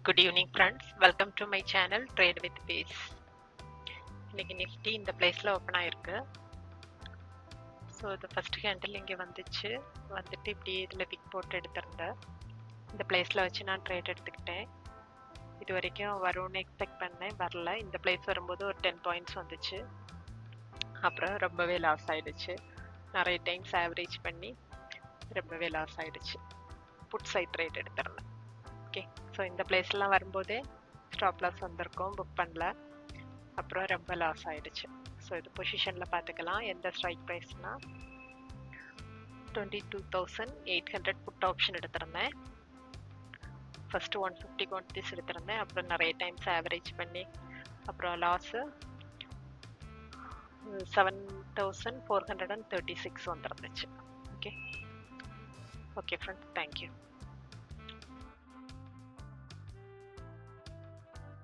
Good evening friends, welcome to my channel Trade with Pace. இன்னைக்கு Nifty இந்த பிளேஸ்ல open ஆயிருக்கு. ஸோ இது ஃபர்ஸ்ட் கேண்டில் இங்கே வந்துட்டு இப்படி இதில் பிக் போட்டு எடுத்திருந்தேன். இந்த பிளேஸில் வச்சு நான் ட்ரேட் எடுத்துக்கிட்டேன். இது வரைக்கும் வரும்னு எக்ஸ்பெக்ட் பண்ணேன், வரல. இந்த பிளேஸ் வரும்போது ஒரு 10 பாயிண்ட்ஸ் வந்துச்சு. அப்புறம் ரொம்பவே லாஸ் ஆயிடுச்சு. நிறைய டைம்ஸ் ஆவரேஜ் பண்ணி ரொம்பவே லாஸ் ஆயிடுச்சு. புட் சைட் ட்ரேட் எடுத்துருந்தேன். ஓகே, ஸோ இந்த பிளேஸ்லாம் வரும்போதே ஸ்டாப் லாஸ் வந்திருக்கோம், புக் பண்ணல. அப்புறம் ரொம்ப லாஸ் ஆயிடுச்சு. ஸோ இது பொசிஷனில் பார்த்துக்கலாம். எந்த ஸ்ட்ரைக் ப்ரைஸ்னா 22,800 புட் ஆப்ஷன் எடுத்திருந்தேன். ஃபஸ்ட்டு 150 குவான்டிட்டிஸ் எடுத்திருந்தேன். அப்புறம் நிறைய டைம்ஸ் ஆவரேஜ் பண்ணி அப்புறம் லாஸு 7,436 வந்துருந்துச்சு. Okay friends, thank you.